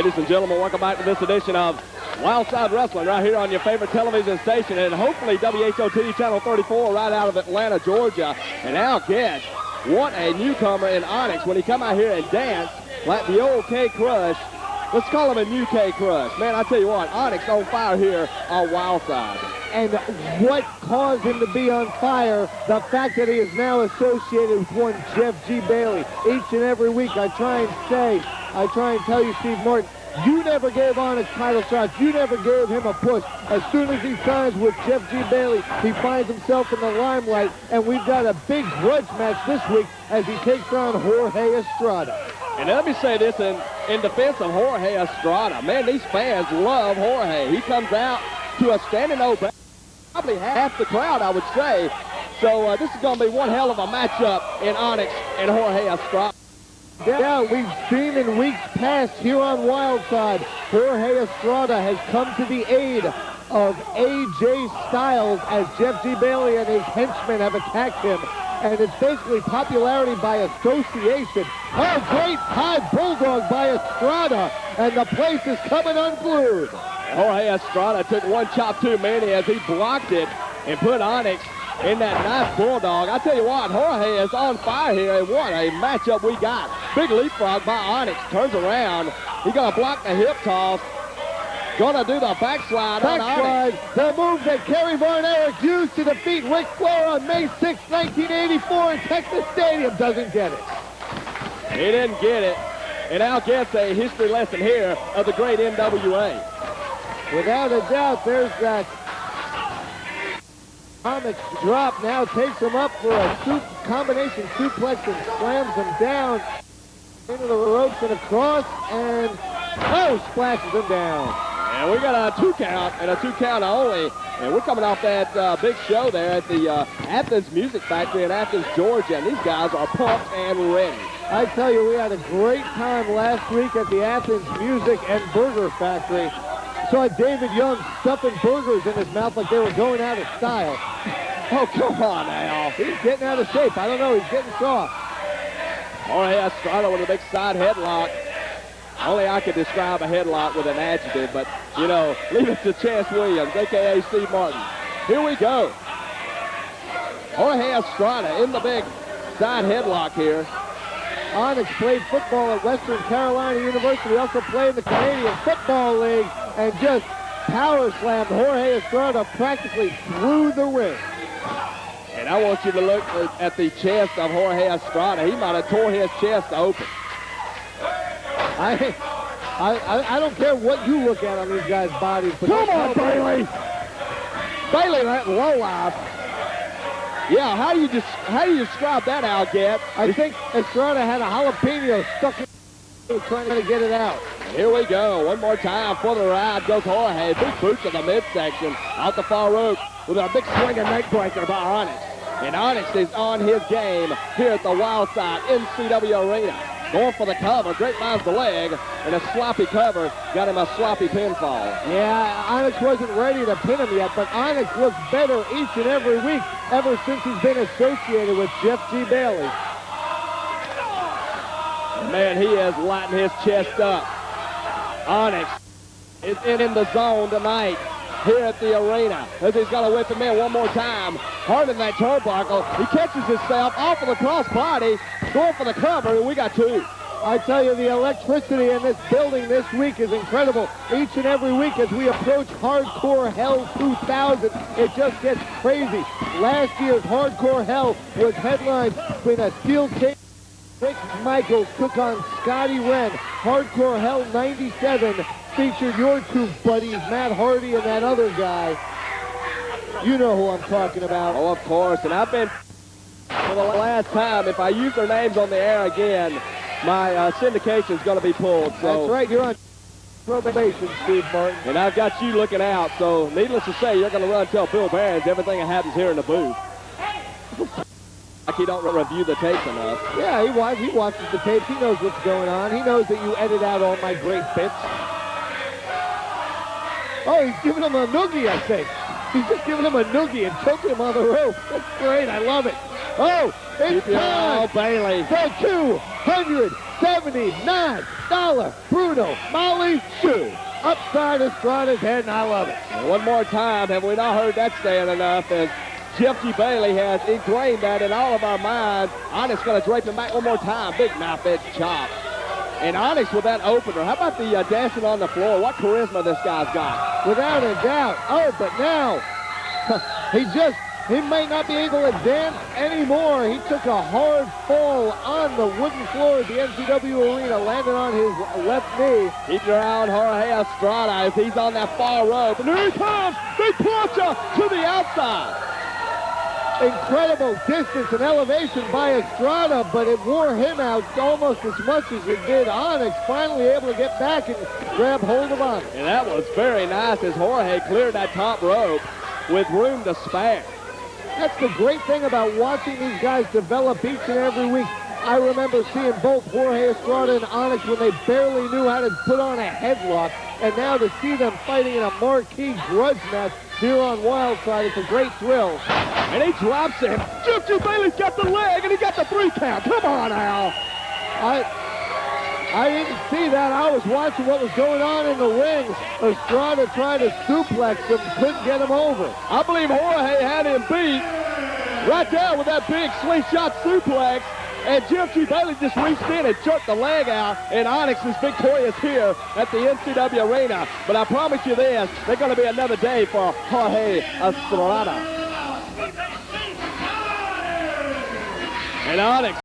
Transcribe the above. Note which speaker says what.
Speaker 1: Ladies and gentlemen, welcome back to this edition of Wildside Wrestling right here on your favorite television station and hopefully WHOT Channel 34 right out of Atlanta, Georgia. And now Getz, what a newcomer in Onyx when he come out here and dance like the old K-Crush. Let's call him a new K-Crush. Man, I tell you what, Onyx on fire here on Wildside.
Speaker 2: And what caused him to be on fire? The fact that he is now associated with one Jeff G. Bailey. Each and every week I try and tell you, Steve Martin, you never gave Onyx title shots. You never gave him a push. As soon as he signs with Jeff G. Bailey, he finds himself in the limelight, and we've got a big grudge match this week as he takes on Jorge Estrada.
Speaker 1: And let me say this in defense of Jorge Estrada. Man, these fans love Jorge. He comes out to a standing ovation. Probably half the crowd, I would say. So this is going to be one hell of a matchup in Onyx and Jorge Estrada.
Speaker 2: Yeah, we've seen in weeks past here on Wildside, Jorge Estrada has come to the aid of AJ Styles as Jeff G. Bailey and his henchmen have attacked him. And it's basically popularity by association. Oh, great high bulldog by Estrada, and the place is coming unglued.
Speaker 1: Jorge Estrada took one chop too many as he blocked it and put Onyx in that nice bulldog. I tell you what, Jorge is on fire here, and what a matchup we got. Big leapfrog by Onyx, turns around. He's going to block the hip toss. Going to do the backslide on Onyx.
Speaker 2: The move that Kerry Von Erich used to defeat Ric Flair on May 6, 1984 in Texas Stadium. Doesn't get it.
Speaker 1: He didn't get it. And now gets a history lesson here of the great NWA.
Speaker 2: Without a doubt, there's that Onyx drop. Now takes him up for a combination suplex and slams him down into the ropes and across, and splashes him down.
Speaker 1: And we got a 2 count, and a 2 count only. And we're coming off that big show there at the Athens Music Factory in Athens, Georgia. And these guys are pumped and ready.
Speaker 2: I tell you, we had a great time last week at the Athens Music and Burger Factory. Saw David Young stuffing burgers in his mouth like they were going out of style.
Speaker 1: Oh, come on now.
Speaker 2: He's getting out of shape. I don't know. He's getting soft.
Speaker 1: Jorge Estrada with a big side headlock. Only I could describe a headlock with an adjective, but, you know, leave it to Chance Williams, a.k.a. Steve Martin. Here we go. Jorge Estrada in the big side headlock here.
Speaker 2: Onyx played football at Western Carolina University. He also played in the Canadian Football League and just power slammed Jorge Estrada practically through the ring.
Speaker 1: And I want you to look at the chest of Jorge Estrada. He might have tore his chest open.
Speaker 2: I don't care what you look at on these guys' bodies. But
Speaker 1: come on, Bailey! Bailey, that low life. Yeah, how do you describe that, Al Getz?
Speaker 2: I think Estrada had a jalapeno stuck in trying to get it out.
Speaker 1: Here we go. One more time for the ride goes Jorge. Big boots in the midsection off the far rope with a big swing and neck breaker by Onyx. And Onyx is on his game here at the Wildside NCW Arena. Going for the cover, grapevines the leg, and a sloppy cover got him a sloppy pinfall.
Speaker 2: Yeah, Onyx wasn't ready to pin him yet, but Onyx looks better each and every week ever since he's been associated with Jeff G. Bailey.
Speaker 1: Man, he is lighting his chest up. Onyx is in the zone tonight here at the arena as he's got to whip him in one more time. Hard in that turnbuckle. He catches himself off of the crossbody, going for the cover, and we got 2.
Speaker 2: I tell you, the electricity in this building this week is incredible. Each and every week as we approach Hardcore Hell 2000, it just gets crazy. Last year's Hardcore Hell was headlined with a steel cage. Rick Michaels took on Scotty Wren. Hardcore Hell 97 featured your 2 buddies, Matt Hardy and that other guy. You know who I'm talking about.
Speaker 1: Oh, of course. And I've been, for the last time, if I use their names on the air again, my syndication's going to be pulled. So.
Speaker 2: That's right. You're on probation, Steve Martin.
Speaker 1: And I've got you looking out. So, needless to say, you're going to run and tell Bill Barons everything that happens here in the booth. Like he don't review the tapes enough.
Speaker 2: Yeah, he watches the tapes. He knows what's going on. He knows that you edit out all my great bits. Oh, he's giving him a noogie, I think. He's just giving him a noogie and choking him on the rope. That's great. I love it. Oh, It's time
Speaker 1: Bailey.
Speaker 2: for $279 Bruno Molly shoe. Upside Estrada's head, and I love it.
Speaker 1: And one more time, have we not heard that saying enough? As Jeffy Bailey has ingrained that in all of our minds. Onyx going to drape him back one more time. Big knife edge chop. And Onyx with that opener. How about the dancing on the floor? What charisma this guy's got.
Speaker 2: Without a doubt. Oh, but now he may not be able to dance anymore. He took a hard fall on the wooden floor at the NCW arena, landed on his left knee.
Speaker 1: Keep your eye on Jorge Estrada as he's on that far rope. And here he comes. Big plancha to the outside.
Speaker 2: Incredible distance and elevation by Estrada, but it wore him out almost as much as it did Onyx. Finally able to get back and grab hold of Onyx.
Speaker 1: And that was very nice as Jorge cleared that top rope with room to spare.
Speaker 2: That's the great thing about watching these guys develop each and every week. I remember seeing both Jorge Estrada and Onyx when they barely knew how to put on a headlock, and now to see them fighting in a marquee grudge match here on Wildside, it's a great thrill.
Speaker 1: And he drops him. Jeffy Bailey's got the leg, and he got the 3 count. Come on now.
Speaker 2: I didn't see that. I was watching what was going on in the ring. Estrada tried to suplex him, couldn't get him over.
Speaker 1: I believe Jorge had him beat right there with that big slingshot suplex. And Jeffy Bailey just reached in and jerked the leg out, and Onyx is victorious here at the NCW arena. But I promise you this, there's going to be another day for Jorge Estrada. And Onyx